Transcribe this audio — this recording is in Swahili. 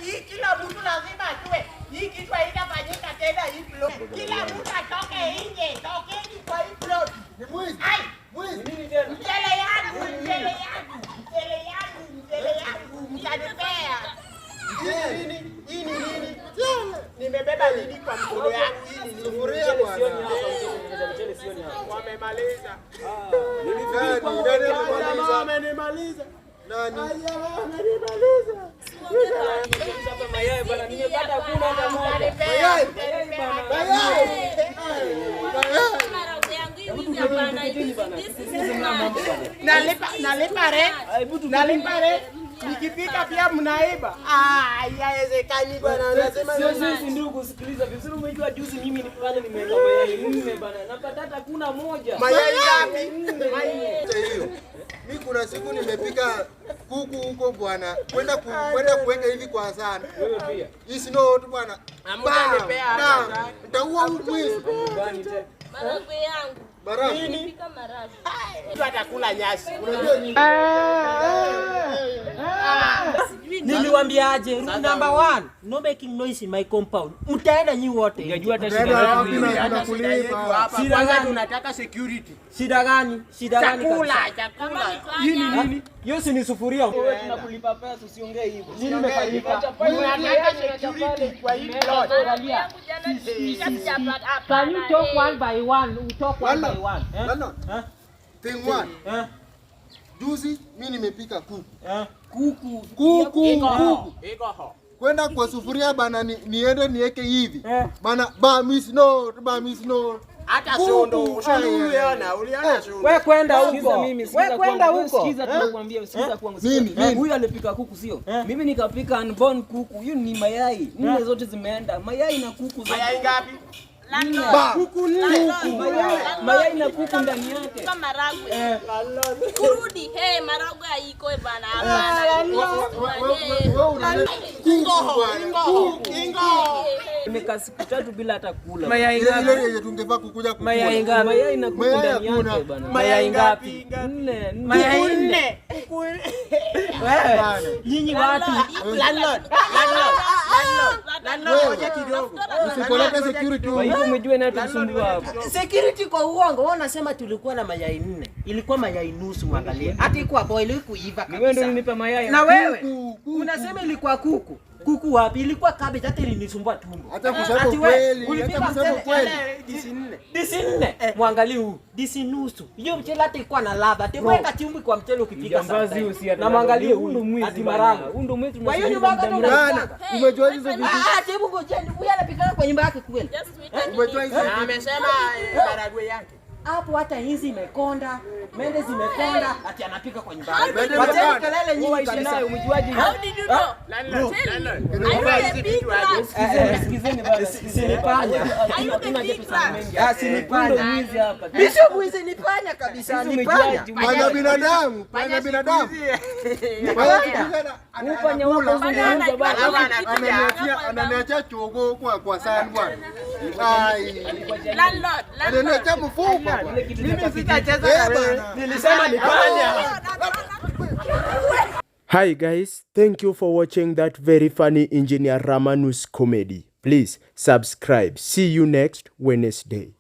Hii kila mtu lazima ajue. Hii kitu haitafanyika tena hii plot. Kila mtu atoke nje. Tokeni kwa hii plot. Ni mwizi. Ai, mwizi. Mchele yangu. Mtanipea. Hii ni nini? Nimebeba nini kwa mkono yangu? Hii ni sufuria bwana. Wamemaliza. Wamenimaliza. Nani? Wamenimaliza. Hapa mayai bwana, nimepata kuna hata moja. Mayai. Nalipa re. Nikipika pia mnaiba. Haiwezekani bwana. Anasema sisi ndugu, sikiliza vizuri. Umejua juzi mimi nilipanda nimeweka mayai 4 bwana. Napata hata kuna moja. Mayai ngapi? Hiyo. Mimi kuna siku nimepika kuku huko bwana. Kwenda kuweka hivi kwa sana. Wewe pia. Hii sino tu bwana. Amtanipea hata. Nitaua mwizi. Maragwe yangu. Maragwe. Nipika maragwe. Mtu atakula nyasi. Unajua nini? Niliwaambiaje? Rule number 1, no making noise in my compound. Mtaenda nyi wote. Unajua hata shida Tunakulipa. Shida gani tunataka security? Shida gani? Shida gani? Chakula. Hii ni nini? Hiyo si ni sufuria. wewe tunakulipa pesa, usiongee hivyo. Nini umefanyika? Tunataka security kwa hii plot. Can you talk one by one? We talk one by one. Lano. Thing one. Juzi mimi nimepika kuku. Iko. Kwenda kwa sufuria bana niende niweke hivi. Bana ba miss no. Hata shondo uliona shondo. Wewe kwenda huko. Sikiza mimi, Wewe kwenda huko. Sikiza tunakwambia, sikiza kwangu. Mimi. Huyu alipika kuku sio? Mimi nikapika unborn kuku. Hiyo ni mayai. 4 zote zimeenda. Mayai na kuku zote. Mayai ngapi? Kuku Mayai na kuku ndani yake. Kama maragwe. Kurudi, maragwe haiko bana. Nimekaa siku 3 bila hata kula. Mayai ngapi? Tungefaa kukuja kukula. Mayai ngapi? Mayai na kuku ndani yake bana. Mayai ngapi? 4. Mayai 4. Wewe, nyinyi watu. Landlord. Ngoja kidogo. Usipoleta security. Kwa hivyo umejua nani tusumbua hapo. Security kwa uongo. Wao wanasema tulikuwa na mayai 4. Ilikuwa mayai nusu, angalia. Hata iko boil kuiva kabisa. Wewe ndio ulinipa mayai. Na wewe unasema ilikuwa kuku. Kuku wapi? Ilikuwa cabbage, hata ilinisumbua tumbo. Hata kusema kweli, hata kusema kweli. Disi 4. Mwangalie huu. Disi nusu. Hiyo mchele hata ilikuwa na ladha. Hata weka chumvi kwa mchele ukipika sasa. Na mwangalie huu ati marago. Huu ndio mwizi. Kwa hiyo nyumba yako Bana, umejua hizo vitu. hebu ngojeni. Huyu anapika kwa nyumba yake kweli. Umejua hizo. Amesema maragwe yake. Hapo hata hizi imekonda, mende zimekonda, ati anapika kwa nyumba yake. Mende Wacha imekonda. kelele nyingi kabisa. Umejuaje? How did you know? Landlord. Sikizeni baba. Sinipanya. Sinipanya. Mwizi hapa. Bishop mwizi nipanya kabisa, nipanya. Panya binadamu. Ufanya wako zungumza baba. Ananiacha chogo kwa sana bwana. Ai. Landlord. Ananiacha mfupa bwana. Mimi sitacheza na wewe. Nilisema nipanya. Hi guys, thank you for watching that very funny Engineer Ramanus comedy. Please subscribe. See you next Wednesday.